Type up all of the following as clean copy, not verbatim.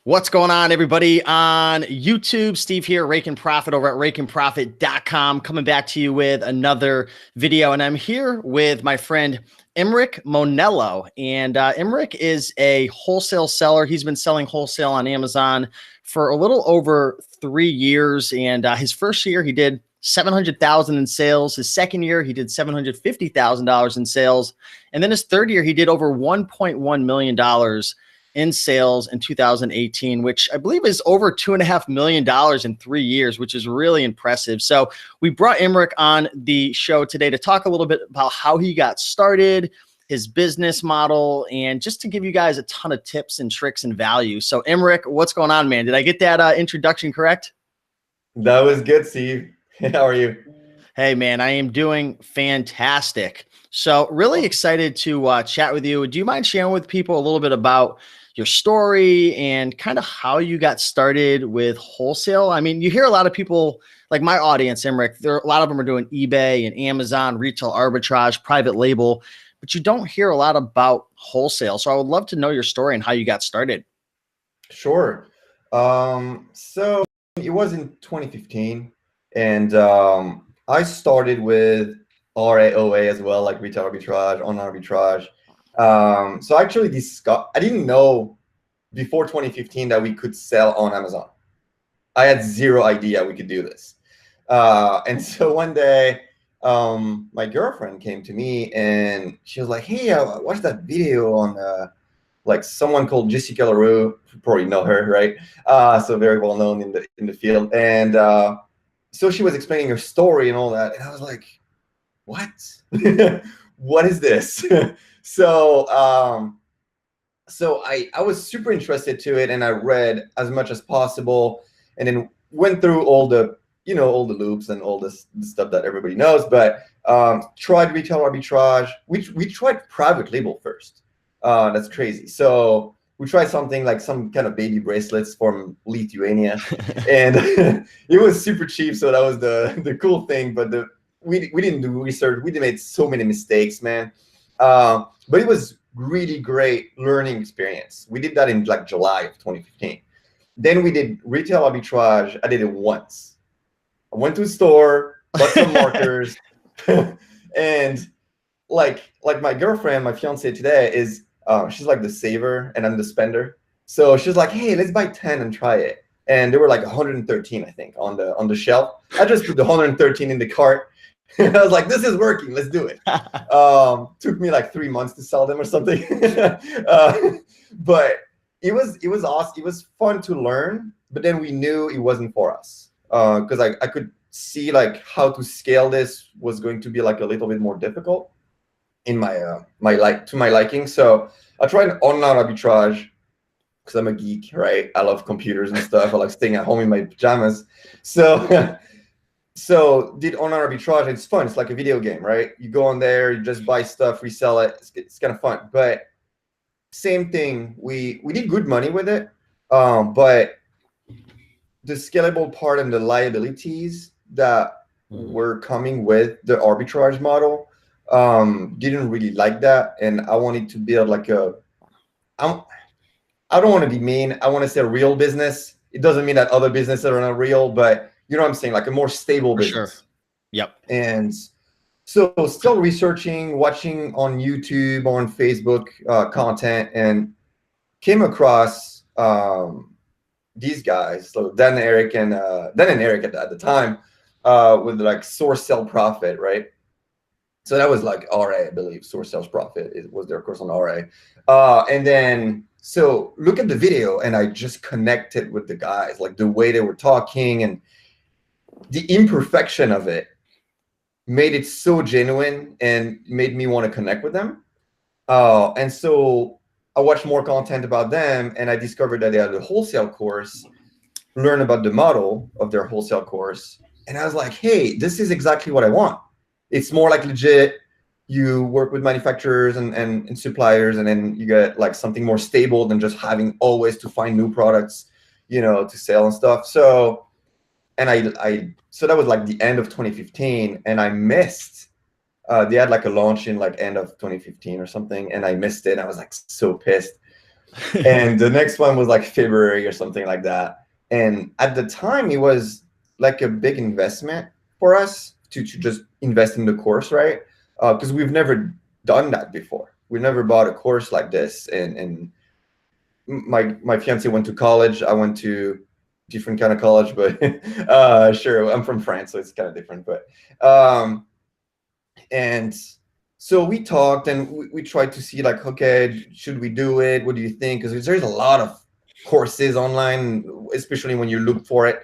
What's going on, everybody on YouTube? Steve here, Rake and Profit over at rakeandprofit.com, coming back to you with another video. And I'm here with my friend Imric Monello. And Imric is a wholesale seller. He's been selling wholesale on Amazon for a little over 3 years. And his first year, he did $700,000 in sales. His second year, he did $750,000 in sales. And then his third year, he did over $1.1 million in sales in 2018, which I believe is over $2.5 million in 3 years, which is really impressive. So we brought Imric on the show today to talk a little bit about how he got started, his business model, and just to give you guys a ton of tips and tricks and value. So Imric, what's going on, man? Did I get that introduction correct? That was good, Steve. How are you? Hey, man, I am doing fantastic. So really excited to chat with you. Do you mind sharing with people a little bit about your story and kind of how you got started with wholesale? I mean, you hear a lot of people like my audience, Imric, a lot of them are doing eBay and Amazon, retail arbitrage, private label, but you don't hear a lot about wholesale. So I would love to know your story and how you got started. Sure. So it was in 2015, and I started with RAOA as well, like retail arbitrage, on arbitrage. So actually I didn't know before 2015 that we could sell on Amazon. I had zero idea we could do this. And so one day, my girlfriend came to me and she was like, "Hey, I watched that video on like someone called Jessica LaRue. You probably know her, right? So very well known in the field." And so she was explaining her story and all that, and I was like, "What? What is this?" So I was super interested to it, and I read as much as possible, and then went through all the loops and all this stuff that everybody knows. But tried retail arbitrage. We tried private label first. That's crazy. So we tried something like some kind of baby bracelets from Lithuania, and it was super cheap. So that was the cool thing. But we didn't do research. We made so many mistakes, man. But it was really great learning experience. We did that in like July of 2015. Then we did retail arbitrage. I did it once. I went to a store, bought some markers, and like my girlfriend, my fiance today is she's like the saver and I'm the spender. So she's like, "Hey, let's buy 10 and try it." And there were like 113, I think, on the shelf. I just put the 113 in the cart. I was like, "This is working. Let's do it." Took me like 3 months to sell them or something. But it was awesome. It was fun to learn. But then we knew it wasn't for us because I could see like how to scale this was going to be like a little bit more difficult in my my liking. So I tried online arbitrage because I'm a geek, right? I love computers and stuff. I like staying at home in my pajamas. So so did online arbitrage. It's fun. It's like a video game, right? You go on there, you just buy stuff, resell it. It's kind of fun. But same thing. We did good money with it, but the scalable part and the liabilities that were coming with the arbitrage model didn't really like that. And I wanted to build like I don't want to be mean. I want to say a real business. It doesn't mean that other businesses are not real, but you know what I'm saying, like a more stable business. Sure. Yep. And so still researching, watching on YouTube, on Facebook content, and came across these guys, so Dan and Eric at the time, with like source sell profit, right? So that was like RA, I believe. Source sales profit was their course on RA. And then so look at the video, and I just connected with the guys, like the way they were talking and the imperfection of it made it so genuine and made me want to connect with them. And so I watched more content about them, and I discovered that they had a wholesale course, learn about the model of their wholesale course. And I was like, "Hey, this is exactly what I want." It's more like legit. You work with manufacturers and suppliers, and then you get like something more stable than just having always to find new products, to sell and stuff. So, and so that was like the end of 2015, and I missed. They had like a launch in like end of 2015 or something, and I missed it. I was like so pissed. And the next one was like February or something like that. And at the time, it was like a big investment for us to just invest in the course, right? Because we've never done that before. We never bought a course like this. And my fiance went to college. I went to different kind of college, but sure, I'm from France, so it's kind of different. But and so we talked and we tried to see like, okay, should we do it? What do you think? Because there's a lot of courses online, especially when you look for it.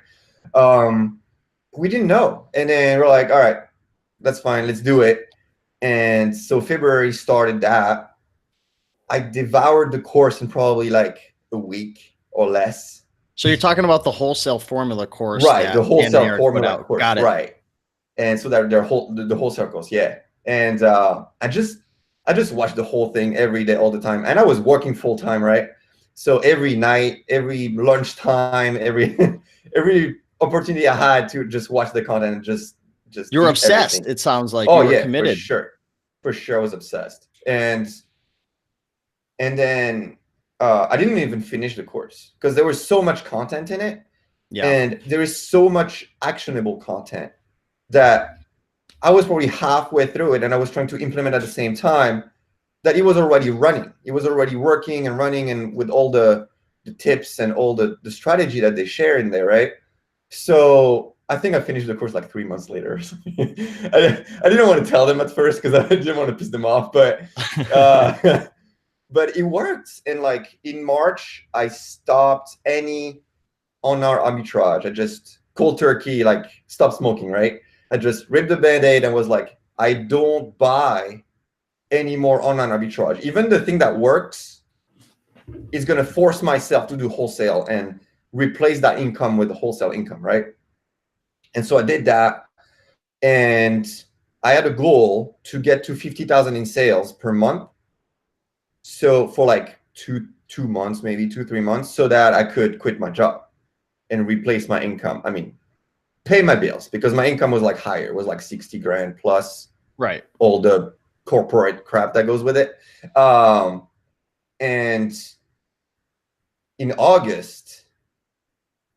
We didn't know. And then we're like, all right, that's fine, let's do it. And so February started that. I devoured the course in probably like a week or less. So you're talking about the Wholesale Formula course, right? The Wholesale Formula course, got it. Right? And so that the wholesale course, yeah. And I just watched the whole thing every day, all the time. And I was working full time, right? So every night, every lunchtime, every every opportunity I had to just watch the content and just you're obsessed. Everything. It sounds like oh you were yeah, committed. For sure, I was obsessed. And then I didn't even finish the course because there was so much content in it. Yeah. And there is so much actionable content that I was probably halfway through it and I was trying to implement at the same time that it was already running. It was already working and running, and with all the tips and all the strategy that they share in there, right? So I think I finished the course like 3 months later or something. I didn't want to tell them at first because I didn't want to piss them off, but but it worked. And like in March, I stopped any on our arbitrage. I just cold turkey, like stopped smoking, right? I just ripped the Band-Aid and was like, I don't buy any more online arbitrage. Even the thing that works is going to force myself to do wholesale and replace that income with the wholesale income, right? And so I did that. And I had a goal to get to 50,000 in sales per month. So for like two months, maybe 2-3 months, so that I could quit my job and replace my income. I mean, pay my bills, because my income was like higher. It was like 60 grand plus right, all the corporate crap that goes with it. And in August,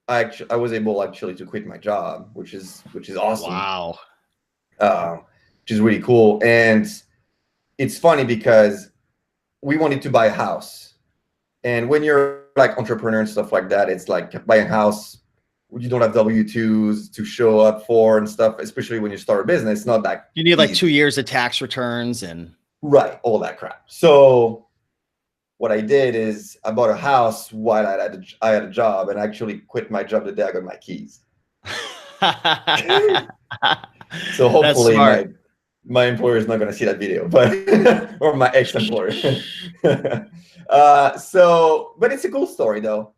I was able actually to quit my job, which is awesome. Wow. Which is really cool. And it's funny because we wanted to buy a house. And when you're like entrepreneur and stuff like that, it's like buying a house, you don't have W-2s to show up for and stuff, especially when you start a business. It's not that you need like easy. 2 years of tax returns and right, all that crap. So what I did is I bought a house while I had a job, and I actually quit my job the day I got my keys. So hopefully my employer is not going to see that video, but or my ex-employer. But it's a cool story though.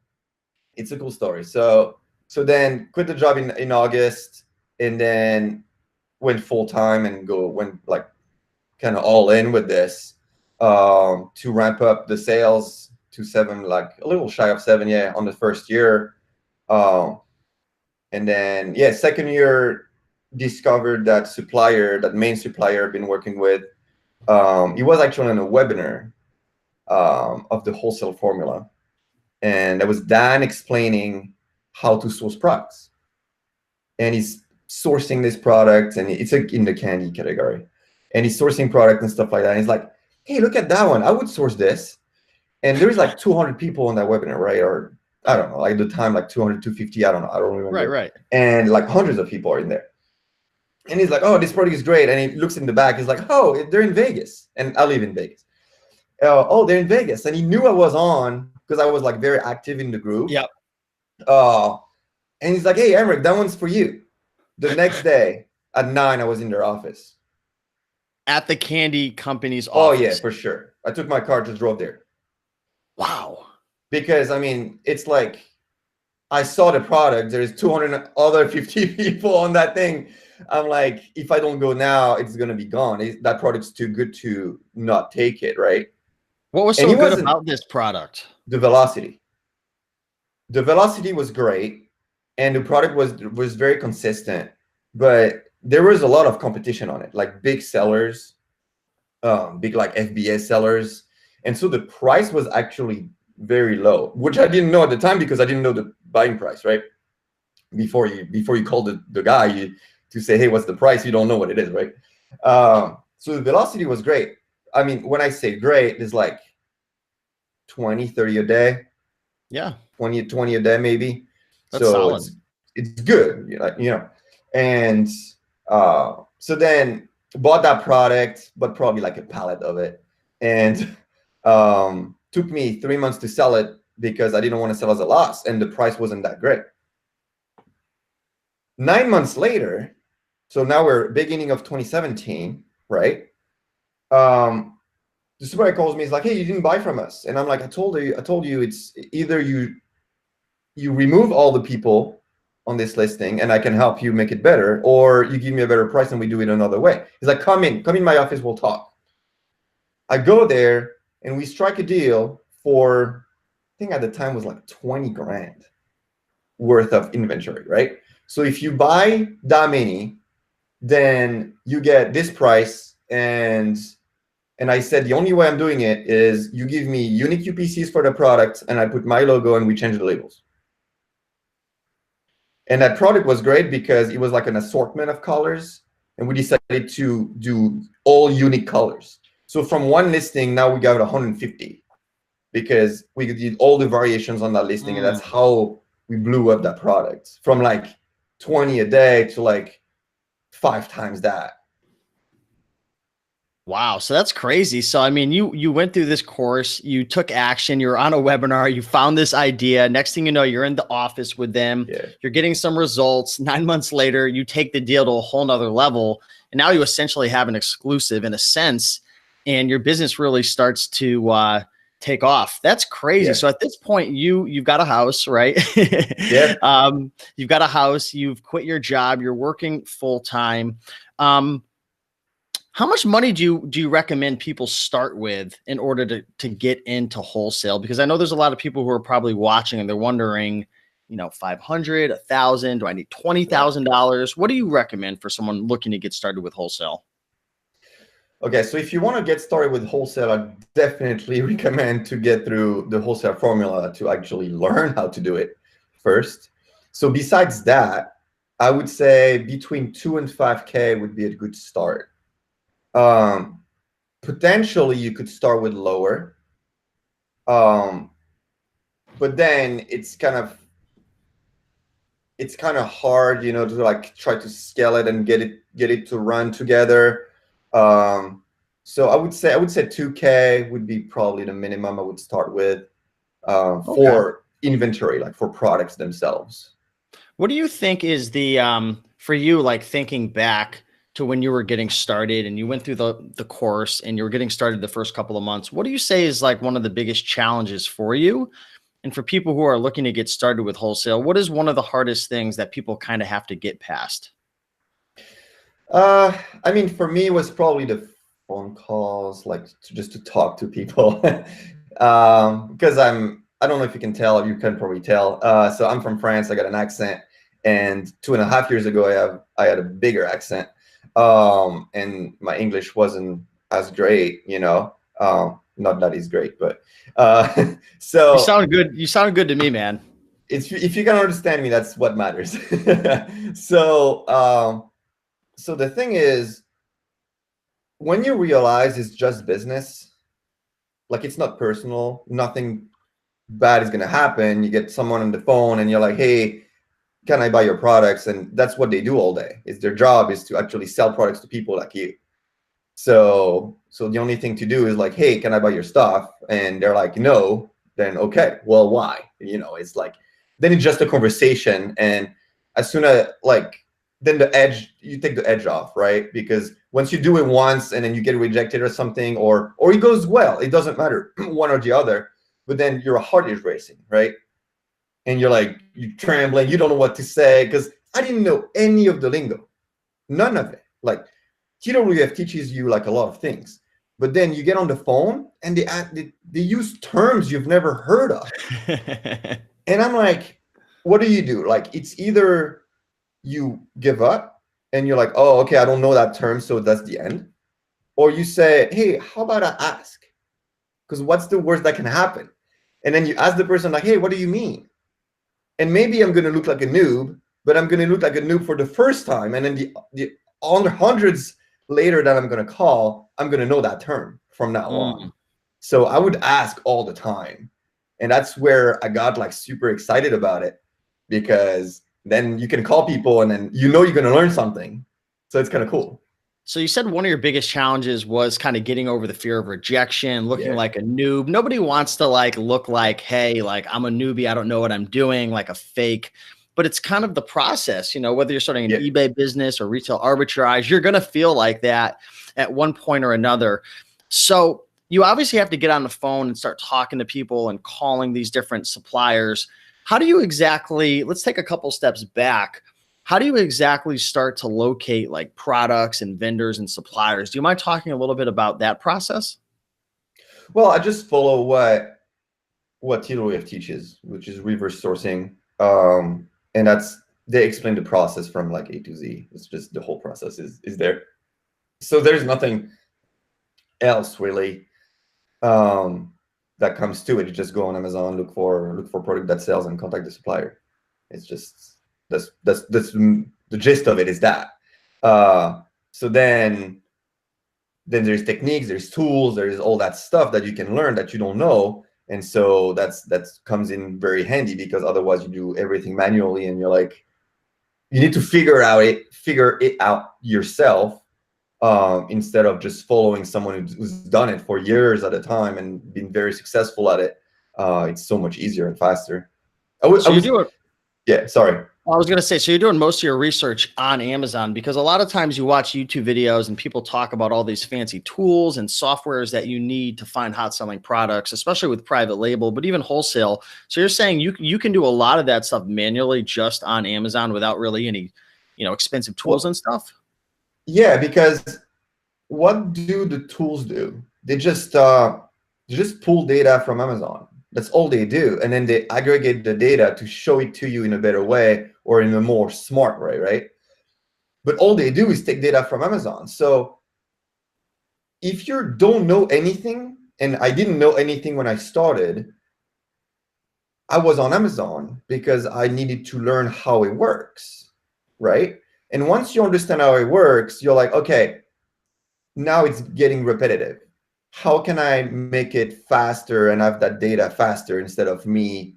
It's a cool story. So then quit the job in August, and then went full time and went like kind of all in with this to ramp up the sales to 7, like a little shy of 7, yeah, on the first year. And then yeah, second year, discovered that main supplier I've been working with. He was actually on a webinar of the Wholesale Formula, and that was Dan explaining how to source products. And he's sourcing this product, and it's like in the candy category, and he's sourcing product and stuff like that. And he's like, hey, look at that one, I would source this. And there's like 200 people on that webinar, right? Or I don't know, like at the time, like 200, 250, I don't know, I don't remember. Right. And like hundreds of people are in there. And he's like, oh, this product is great. And he looks in the back. He's like, oh, they're in Vegas. And I live in Vegas. Oh, they're in Vegas. And he knew I was on because I was like very active in the group. Yep. And he's like, hey, Emric, that one's for you. The next day at 9, I was in their office. At the candy company's office. Oh, yeah, for sure. I took my car, just drove there. Wow. Because, I mean, it's like I saw the product. There's 200 other 50 people on that thing. I'm like, if I don't go now, it's going to be gone. That product's too good to not take it, right? What was so good about this product? The velocity. The velocity was great, and the product was very consistent, but there was a lot of competition on it, like big sellers, big like FBS sellers. And so the price was actually very low, which I didn't know at the time because I didn't know the buying price, right? Before you call the guy to say, hey, what's the price? You don't know what it is, right? So the velocity was great. I mean, when I say great, it's like 20, 30 a day. Yeah. 20 a day, maybe. That's So solid. it's good, you know. And so then bought that product, but probably like a pallet of it. And took me 3 months to sell it because I didn't want to sell as a loss and the price wasn't that great. 9 months later, so now we're beginning of 2017, right? The supervisor calls me, he's like, hey, you didn't buy from us. And I'm like, I told you it's either you remove all the people on this listing and I can help you make it better, or you give me a better price and we do it another way. He's like, come in my office, we'll talk. I go there and we strike a deal for, I think at the time was like 20 grand worth of inventory, right? So if you buy that many, then you get this price. And I said, the only way I'm doing it is you give me unique UPCs for the product and I put my logo and we change the labels. And that product was great because it was like an assortment of colors and we decided to do all unique colors. So from one listing, now we got 150 because we did all the variations on that listing. And that's how we blew up that product from like 20 a day to like 5 times that. Wow. So that's crazy. So, I mean, you went through this course, you took action, you're on a webinar, you found this idea. Next thing you know, you're in the office with them, you're getting some results. 9 months later, you take the deal to a whole nother level. And now you essentially have an exclusive in a sense, and your business really starts to take off. That's crazy. So at this point, you've got a house, right? You've got a house, you've quit your job, you're working full time. How much money do you recommend people start with in order to get into wholesale? Because I know there's a lot of people who are probably watching and they're wondering, you know, 500, 1,000, do I need $20,000? What do you recommend for someone looking to get started with wholesale? Okay, so if you want to get started with wholesale, I definitely recommend to get through the wholesale formula to actually learn how to do it first. So besides that, I would say between 2 and 5K would be a good start. Potentially you could start with lower, but then it's kind of hard, you know, to like try to scale it and get it to run together. So I would say 2K would be probably the minimum I would start with for inventory, like for products themselves. What do you think is the for you, like thinking back to when you were getting started and you went through the course and you were getting started the first couple of months, what do you say is like one of the biggest challenges for you? And for people who are looking to get started with wholesale, what is one of the hardest things that people kind of have to get past? I mean, for me, it was probably the phone calls, like just to talk to people, because I don't know if you can tell, you can probably tell. So I'm from France, I got an accent, and 2.5 years ago, I had a bigger accent. And my English wasn't as great, you know. Not that it's great, but so you sound good. You sound good to me, man. If you can understand me, that's what matters. So the thing is, when you realize it's just business, like it's not personal, nothing bad is gonna happen. You get someone on the phone and you're like, hey, can I buy your products? And that's what they do all day. It's their job is to actually sell products to people like you. So the only thing to do is like, hey, can I buy your stuff? And they're like, no. Then okay, well, why? You know, it's like, then it's just a conversation. And as soon as like, then you take the edge off, right? Because once you do it once and then you get rejected or something, or it goes well, it doesn't matter, one or the other, but then your heart is racing, right? And you're like, you're trembling, you don't know what to say, because I didn't know any of the lingo, none of it. Like TWF teaches you like a lot of things, but then you get on the phone and they use terms you've never heard of. And I'm like, what do? Like, it's either you give up and you're like, oh, okay, I don't know that term, so that's the end. Or you say, hey, how about I ask? Because what's the worst that can happen? And then you ask the person like, hey, what do you mean? And maybe I'm going to look like a noob, but I'm going to look like a noob for the first time. And then the hundreds later that I'm going to call, I'm going to know that term from now on. So I would ask all the time. And that's where I got like super excited about it, because then you can call people and then you know you're going to learn something. So it's kind of cool. So you said one of your biggest challenges was kind of getting over the fear of rejection, looking like a noob. Nobody wants to like look like, hey, like I'm a newbie, I don't know what I'm doing, like a fake. But it's kind of the process, you know, whether you're starting an eBay business or retail arbitrage, you're going to feel like that at one point or another. So you obviously have to get on the phone and start talking to people and calling these different suppliers. How do you exactly, let's take a couple steps back. How do you exactly start to locate like products and vendors and suppliers? Do you mind talking a little bit about that process? Well, I just follow what TWF teaches, which is reverse sourcing. And they explain the process from like A to Z. It's just the whole process is there. So there's nothing else really that comes to it. You just go on Amazon, look for product that sells, and contact the supplier. It's just that's the gist of it is that. So then there's techniques, there's tools, there's all that stuff that you can learn that you don't know. And so that comes in very handy, because otherwise you do everything manually and you're like, you need to figure it out yourself, instead of just following someone who's done it for years at a time and been very successful at it. It's so much easier and faster. Yeah, sorry. I was going to say, so you're doing most of your research on Amazon, because a lot of times you watch YouTube videos and people talk about all these fancy tools and softwares that you need to find hot selling products, especially with private label, but even wholesale. So you're saying you can do a lot of that stuff manually just on Amazon without really any, you know, expensive tools and stuff? Yeah, because what do the tools do? They just pull data from Amazon. That's all they do. And then they aggregate the data to show it to you in a better way or in a more smart way, right? But all they do is take data from Amazon. So if you don't know anything, and I didn't know anything when I started, I was on Amazon because I needed to learn how it works, right? And once you understand how it works, you're like, okay, now it's getting repetitive. How can I make it faster and have that data faster, instead of me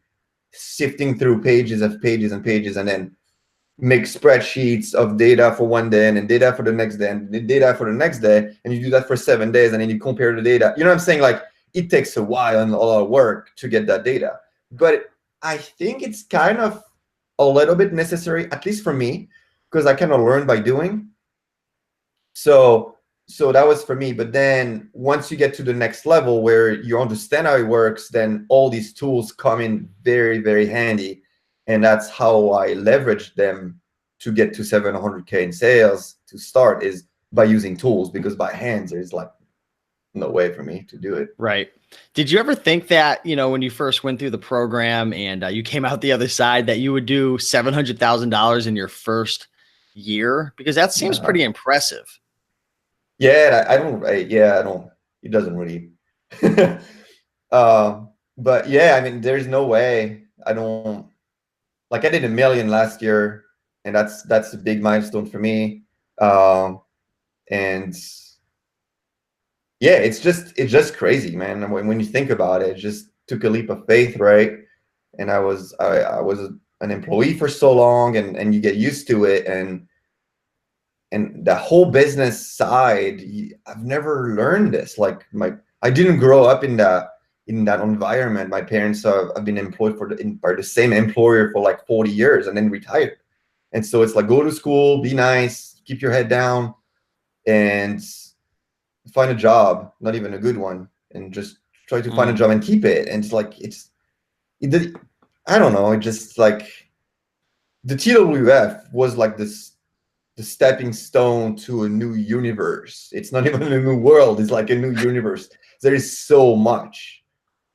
sifting through pages of pages and pages and then make spreadsheets of data for one day and then data for the next day and data for the next day, and you do that for 7 days and then you compare the data. You know what I'm saying? Like, it takes a while and a lot of work to get that data. But I think it's kind of a little bit necessary, at least for me, because I kind of learn by doing. So that was for me. But then once you get to the next level where you understand how it works, then all these tools come in very, very handy. And that's how I leveraged them to get to 700K in sales to start, is by using tools, because by hands, there's like no way for me to do it. Right. Did you ever think that, you know, when you first went through the program and you came out the other side, that you would do $700,000 in your first year? Because that seems pretty impressive. Yeah, I don't. It doesn't really. But yeah, I mean, there's no way. I don't. Like, I did $1 million last year, and that's a big milestone for me. And yeah, it's just crazy, man. When you think about it, it just took a leap of faith, right? And I was an employee for so long, and you get used to it, and the whole business side, I've never learned this. Like, I didn't grow up in that environment. My parents have been employed by the same employer for like 40 years and then retired. And so it's like, go to school, be nice, keep your head down, and find a job, not even a good one, and just try to find a job and keep it. And it's like, I don't know. It just like, the TWF was like the stepping stone to a new universe. It's not even a new world. It's like a new universe. There is so much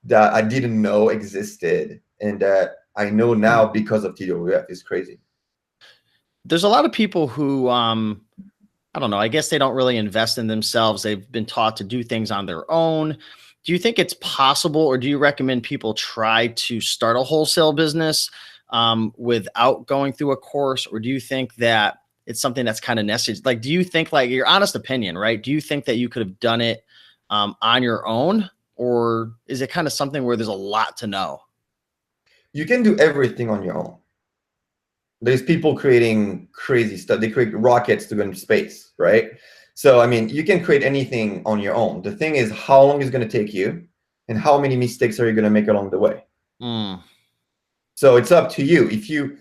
that I didn't know existed, and that I know now because of TWF. Is crazy. There's a lot of people who, I don't know, I guess they don't really invest in themselves. They've been taught to do things on their own. Do you think it's possible, or do you recommend people try to start a wholesale business without going through a course? Or do you think that it's something that's kind of necessary? Like, do you think, like, your honest opinion, right? Do you think that you could have done it on your own? Or is it kind of something where there's a lot to know? You can do everything on your own. There's people creating crazy stuff. They create rockets to go into space, right? So, I mean, you can create anything on your own. The thing is, how long is it going to take you, and how many mistakes are you going to make along the way? Mm. So it's up to you. If you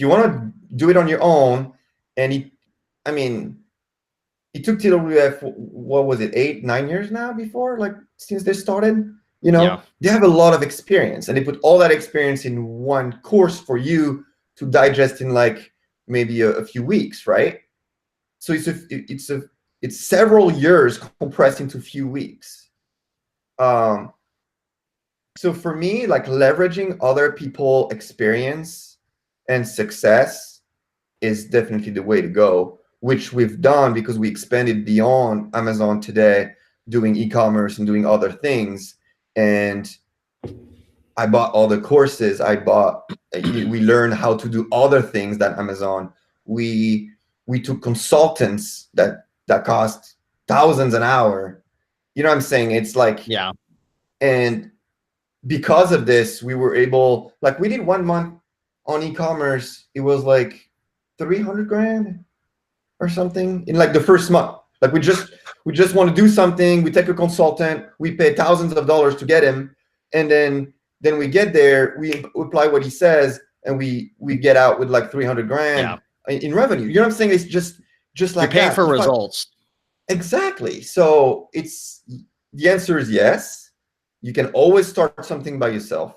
want to do it on your own, and it took TWF, what was it, 8-9 years now before, like, since they started. Yeah. They have a lot of experience, and they put all that experience in one course for you to digest in like maybe a few weeks, right? So it's several years compressed into a few weeks. So for me, like, leveraging other people' experience and success is definitely the way to go, which we've done because we expanded beyond Amazon today, doing e-commerce and doing other things. And I bought all the courses. We learned how to do other things than Amazon. We took consultants that cost thousands an hour. You know what I'm saying? It's like, Yeah. and because of this, we were able, like, we did 1 month on e-commerce. It was like 300 grand or something in like the first month. Like, we just want to do something. We take a consultant, we pay thousands of dollars to get him. And then we get there, we apply what he says, and we get out with like 300 grand in revenue. You know what I'm saying? It's just like you're paying that. for results. Exactly. So the answer is yes. You can always start something by yourself.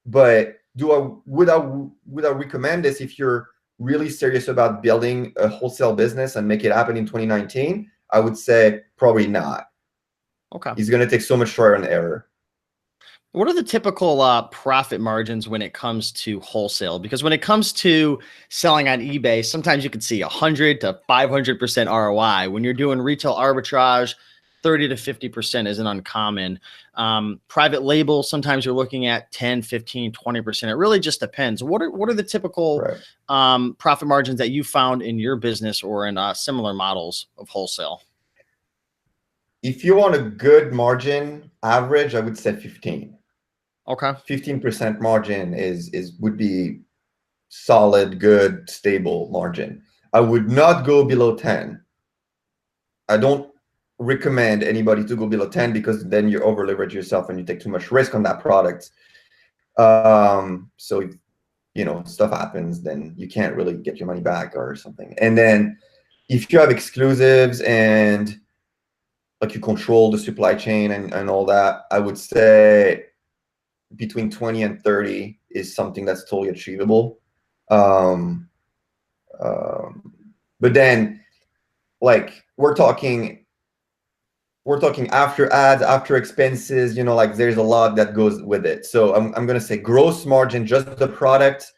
But would I recommend this if you're really serious about building a wholesale business and make it happen in 2019? I would say probably not. Okay. It's going to take so much trial and error. What are the typical profit margins when it comes to wholesale? Because when it comes to selling on eBay, sometimes you can see 100 to 500% ROI. When you're doing retail arbitrage, 30 to 50% isn't uncommon. Private label, sometimes you're looking at 10, 15, 20%. It really just depends. What are the typical profit margins that you found in your business or in similar models of wholesale? If you want a good margin average, I would say 15. Okay. 15% margin would be solid, good, stable margin. I would not go below 10. I don't recommend anybody to go below 10 because then you over leverage yourself and you take too much risk on that product. So if stuff happens, then you can't really get your money back or something. And then if you have exclusives and like you control the supply chain and all that, I would say between 20 and 30 is something that's totally achievable. But then, like, we're talking after ads, after expenses, like, there's a lot that goes with it. So I'm going to say gross margin, just the product,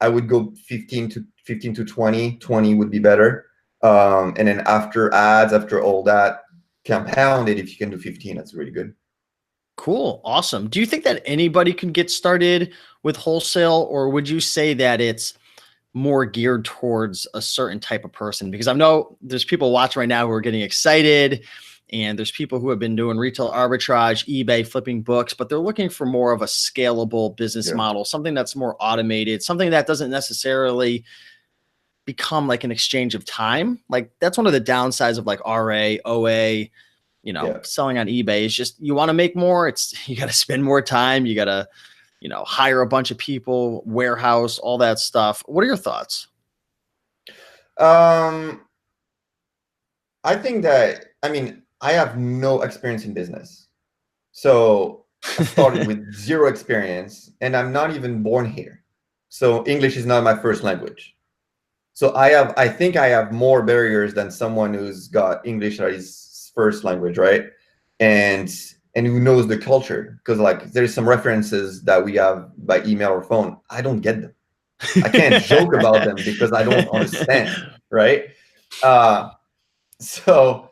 I would go 15 to 20. 20 would be better. And then after ads, after all that, compounded, if you can do 15, that's really good. Cool. Awesome. Do you think that anybody can get started with wholesale, or would you say that it's more geared towards a certain type of person? Because I know there's people watching right now who are getting excited, and there's people who have been doing retail arbitrage, eBay, flipping books, but they're looking for more of a scalable business model, something that's more automated, something that doesn't necessarily become like an exchange of time. Like, that's one of the downsides of like RA, OA, selling on eBay is just, you want to make more. You got to spend more time. You got to, hire a bunch of people, warehouse, all that stuff. What are your thoughts? I think that, I have no experience in business. So I started with zero experience, and I'm not even born here. So English is not my first language. So I think I have more barriers than someone who's got English as his first language, right? And who knows the culture, because like there's some references that we have by email or phone. I don't get them. I can't joke about them because I don't understand, right? So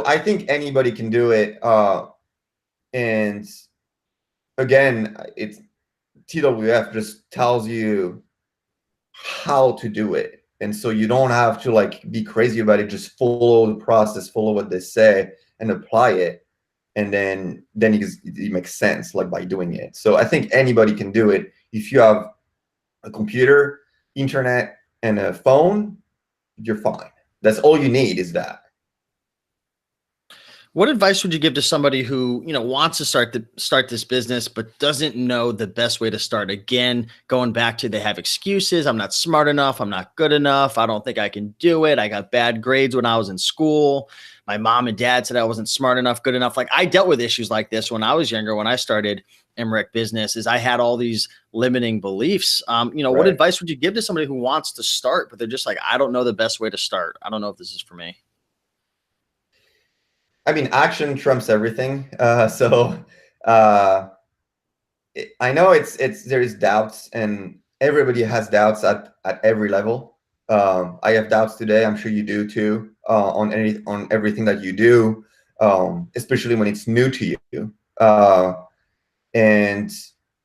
I think anybody can do it. And again, it's TWF just tells you how to do it. And so you don't have to like be crazy about it. Just follow the process, follow what they say and apply it. And then it makes sense like by doing it. So I think anybody can do it. If you have a computer, internet, and a phone, you're fine. That's all you need is that. What advice would you give to somebody who, wants to start this business, but doesn't know the best way to start? Again, going back to, they have excuses. I'm not smart enough. I'm not good enough. I don't think I can do it. I got bad grades when I was in school. My mom and dad said I wasn't smart enough, good enough. Like, I dealt with issues like this when I was younger, when I started Emmerich Business, is I had all these limiting beliefs. What advice would you give to somebody who wants to start, but they're just like, I don't know the best way to start. I don't know if this is for me. I mean, action trumps everything. I know there's doubts, and everybody has doubts at every level. I have doubts today. I'm sure you do too, on everything that you do, especially when it's new to you. And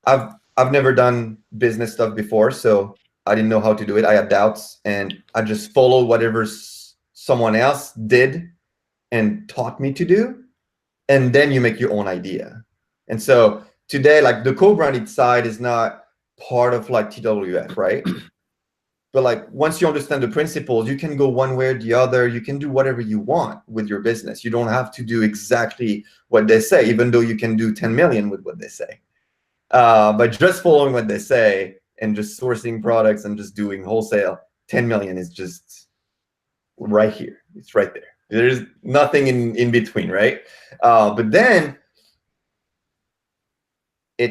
I've never done business stuff before, so I didn't know how to do it. I had doubts, and I just followed whatever someone else did and taught me to do, and then you make your own idea. And so today, like, the co-branded side is not part of like TWF, right? But like, once you understand the principles, you can go one way or the other. You can do whatever you want with your business. You don't have to do exactly what they say, even though you can do 10 million with what they say. But just following what they say and just sourcing products and just doing wholesale, 10 million is just right here. It's right there. There's nothing in between, right? But then I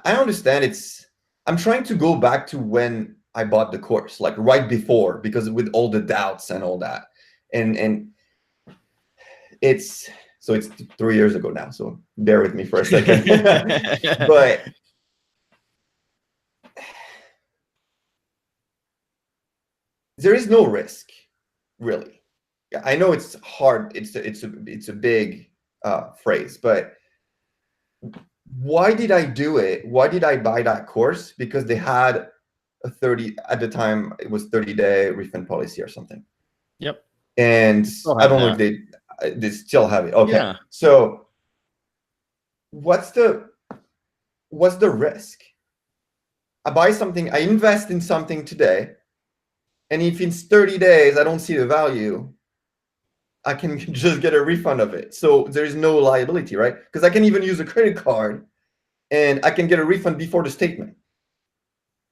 understand. I'm trying to go back to when I bought the course, like right before, because with all the doubts and all that. And it's 3 years ago now, so bear with me for a second. But there is no risk, really. I know it's hard. It's a big phrase, but why did I do it? Why did I buy that course? Because they had a 30, at the time it was 30-day refund policy or something. Yep. And I don't know if they still have it. Okay. Yeah. So what's the risk? I buy something, I invest in something today, and if in 30 days I don't see the value, I can just get a refund of it. So there's no liability, right? Because I can even use a credit card and I can get a refund before the statement.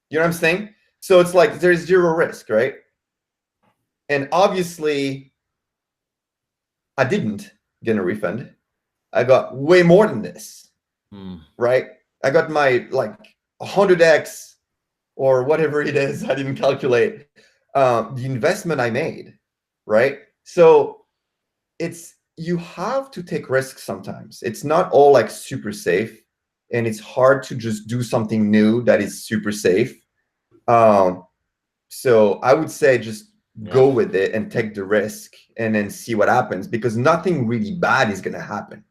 You know what I'm saying? So it's like there's zero risk, right? And obviously, I didn't get a refund. I got way more than this, right? I got my like 100x or whatever it is. I didn't calculate the investment I made, right? So you have to take risks sometimes. It's not all like super safe, and it's hard to just do something new that is super safe. So I would say just go with it and take the risk and then see what happens, because nothing really bad is going to happen.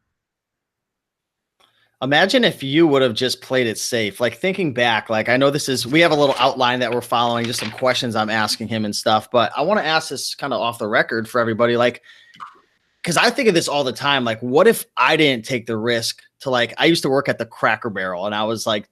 Imagine if you would have just played it safe. Like, thinking back, like, I know we have a little outline that we're following, just some questions I'm asking him and stuff, but I want to ask this kind of off the record for everybody. Like, because I think of this all the time. Like, what if I didn't take the risk to, like, I used to work at the Cracker Barrel, and I was like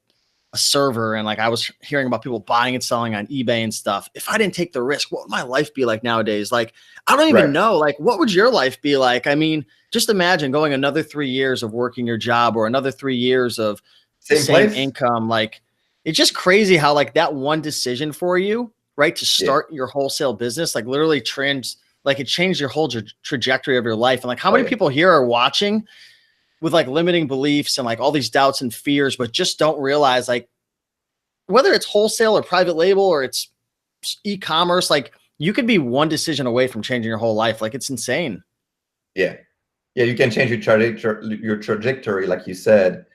a server, and like I was hearing about people buying and selling on eBay and stuff. If I didn't take the risk, what would my life be like nowadays? Like, I don't even know. Like, what would your life be like? I mean, just imagine going another 3 years of working your job, or another 3 years of same income. Like, it's just crazy how like that one decision for you, right, to start your wholesale business, like literally it changed your whole trajectory of your life. And like, how many people here are watching with like limiting beliefs and like all these doubts and fears, but just don't realize, like, whether it's wholesale or private label or it's e-commerce, like, you could be one decision away from changing your whole life. Like, it's insane. Yeah. You can change your trajectory, like you said,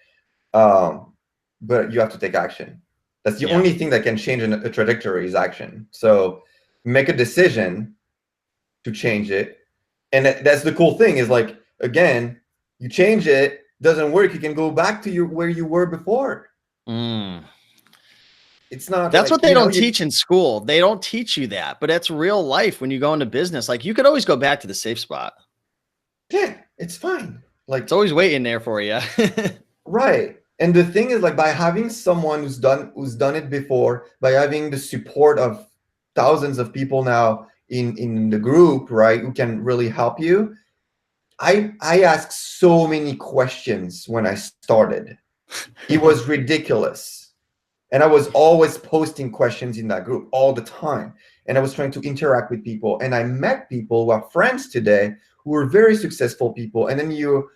but you have to take action. That's the only thing that can change a trajectory is action. So make a decision to change it. And that's the cool thing is, like, again, You change it, doesn't work, you can go back to where you were before. It's not That's like, what they don't teach in school. They don't teach you that, but that's real life when you go into business. Like, you could always go back to the safe spot. Yeah, it's fine. Like, it's always waiting there for you. Right. And the thing is, like, by having someone who's done it before, by having the support of thousands of people now in the group, right, who can really help you. I asked so many questions when I started. It was ridiculous. And I was always posting questions in that group all the time. And I was trying to interact with people. And I met people who are friends today who were very successful people. And then your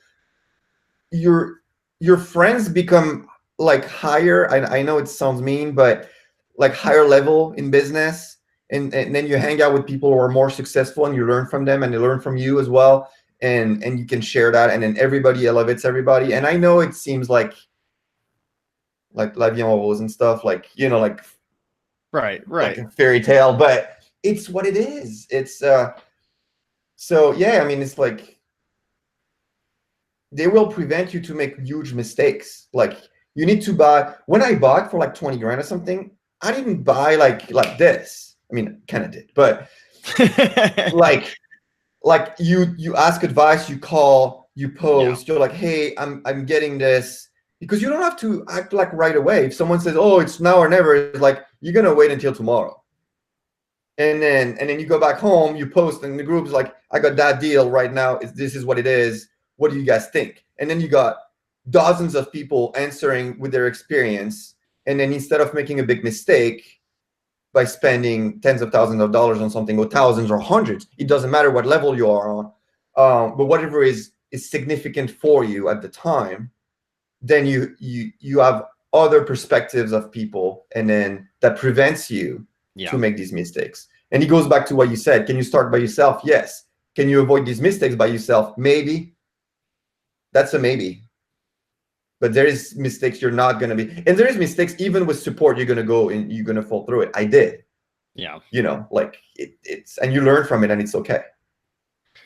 friends become like higher. I know it sounds mean, but like higher level in business. And then you hang out with people who are more successful and you learn from them and they learn from you as well. And you can share that. And then everybody elevates everybody. And I know it seems like La Vie en Rose and stuff, like, you know, like like a fairy tale, but it's what it is. It's so yeah, I mean, it's like they will prevent you to make huge mistakes. Like, you need to buy. When I bought for like 20 grand or something, I didn't buy like this. I mean, kind of did, but like you ask advice, you call, you post, you're like, hey, I'm getting this. Because you don't have to act like right away. If someone says, oh, it's now or never, it's like, you're going to wait until tomorrow. And then you go back home, you post, and the group's like, I got that deal right now. This is what it is. What do you guys think? And then you got dozens of people answering with their experience. And then instead of making a big mistake by spending tens of thousands of dollars on something, or thousands or hundreds, it doesn't matter what level you are on, but whatever is significant for you at the time, then you have other perspectives of people, and then that prevents you to make these mistakes. And it goes back to what you said. Can you start by yourself? Yes. Can you avoid these mistakes by yourself? Maybe. That's a maybe. But there is mistakes you're not going to be. And there is mistakes even with support, you're going to go and you're going to fall through it. I did. Yeah. You know, like it's, and you learn from it, and it's okay.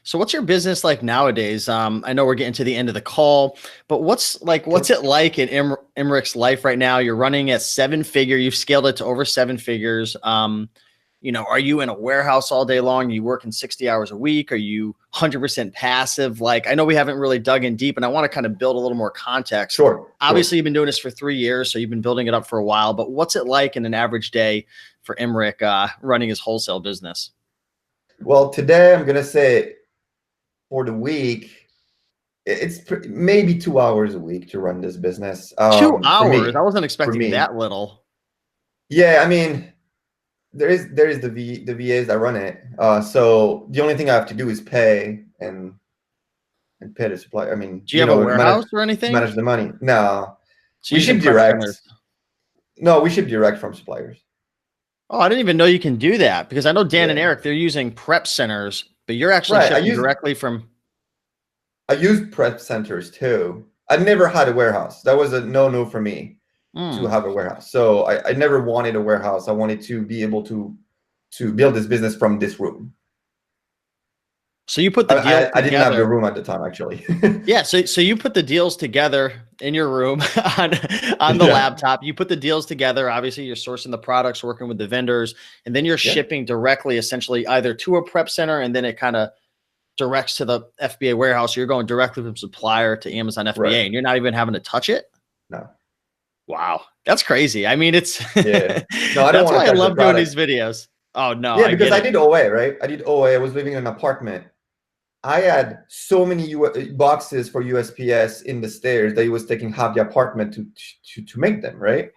So what's your business like nowadays? I know we're getting to the end of the call, but what's it like in Emrick's life right now? You're running at 7-figure. You've scaled it to over 7 figures. You know, are you in a warehouse all day long? Are you working 60 hours a week? Are you 100% passive? Like, I know we haven't really dug in deep, and I want to kind of build a little more context. Sure. Obviously, you've been doing this for 3 years, so you've been building it up for a while, but what's it like in an average day for Emrick running his wholesale business? Well, today I'm going to say, for the week, it's maybe 2 hours a week to run this business. 2 hours? I wasn't expecting that little. Yeah, I mean, there is the VAs that run it. So the only thing I have to do is pay and pay the supplier. I mean, do you have a warehouse or anything? Manage the money? No. So we ship direct. No, we ship direct from suppliers. Oh, I didn't even know you can do that, because I know Dan and Eric, they're using prep centers, but you're actually shipping directly from. I used prep centers too. I never had a warehouse. That was a no-no for me to have a warehouse. So I never wanted a warehouse. I wanted to be able to build this business from this room. So you put the deal together. I didn't have the room at the time, actually. Yeah, so you put the deals together in your room on the laptop. You put the deals together. Obviously, you're sourcing the products, working with the vendors, and then you're shipping directly, essentially, either to a prep center, and then it kind of directs to the FBA warehouse. You're going directly from supplier to Amazon FBA, and you're not even having to touch it? No. Wow, that's crazy. I mean, it's no, I don't. That's why I love doing these videos. Oh no, yeah, because I did OA, right? I did OA. I was living in an apartment. I had so many boxes for USPS in the stairs that it was taking half the apartment to make them, right?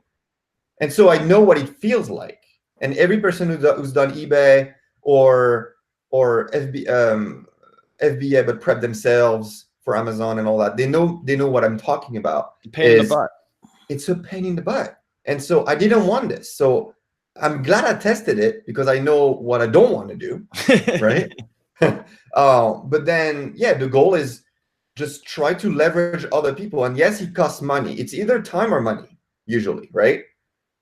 And so I know what it feels like. And every person who's done eBay or FBA but prep themselves for Amazon and all that, they know what I'm talking about. Pain in the butt. It's a pain in the butt. And so I didn't want this. So I'm glad I tested it, because I know what I don't want to do, right? But then, yeah, the goal is just try to leverage other people. And yes, it costs money. It's either time or money, usually, right?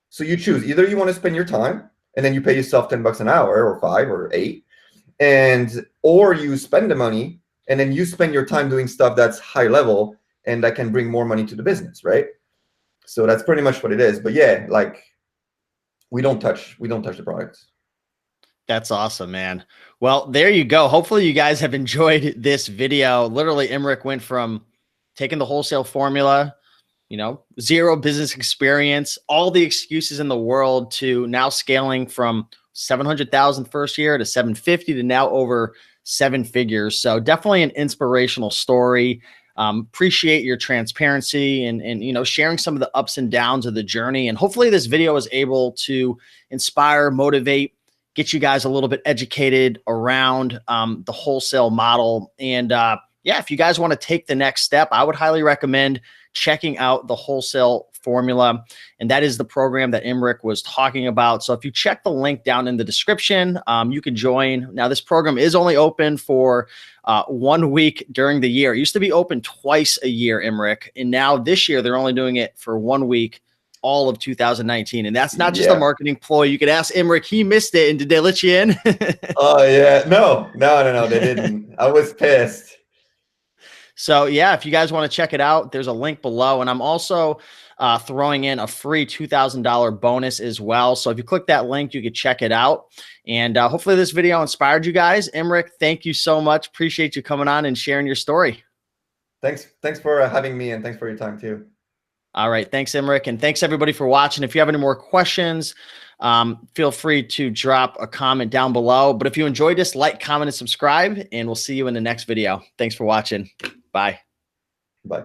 So you choose. Either you want to spend your time, and then you pay yourself $10 an hour, or 5 or 8, or you spend the money, and then you spend your time doing stuff that's high level and that can bring more money to the business, right? So that's pretty much what it is. But yeah, like we don't touch the product. That's awesome, man. Well, there you go. Hopefully you guys have enjoyed this video. Literally, Imric went from taking the wholesale formula, you know, zero business experience, all the excuses in the world, to now scaling from 700,000 first year to 750 to now over 7 figures. So definitely an inspirational story. Appreciate your transparency and you know, sharing some of the ups and downs of the journey. And hopefully this video is able to inspire, motivate, get you guys a little bit educated around the wholesale model. And yeah, if you guys want to take the next step, I would highly recommend checking out the Wholesale Formula. And that is the program that Imric was talking about. So if you check the link down in the description, you can join. Now, this program is only open for 1 week during the year. It used to be open twice a year, Imric. And now this year, they're only doing it for 1 week, all of 2019. And that's not just a marketing ploy. You could ask Imric, he missed it. And did they let you in? Oh, yeah. No, they didn't. I was pissed. So yeah, if you guys want to check it out, there's a link below. And I'm also throwing in a free $2,000 bonus as well. So if you click that link, you can check it out. And hopefully this video inspired you guys. Imric, thank you so much. Appreciate you coming on and sharing your story. Thanks for having me, and thanks for your time too. All right. Thanks, Imric. And thanks everybody for watching. If you have any more questions, feel free to drop a comment down below. But if you enjoyed this, like, comment, and subscribe, and we'll see you in the next video. Thanks for watching. Bye. Bye.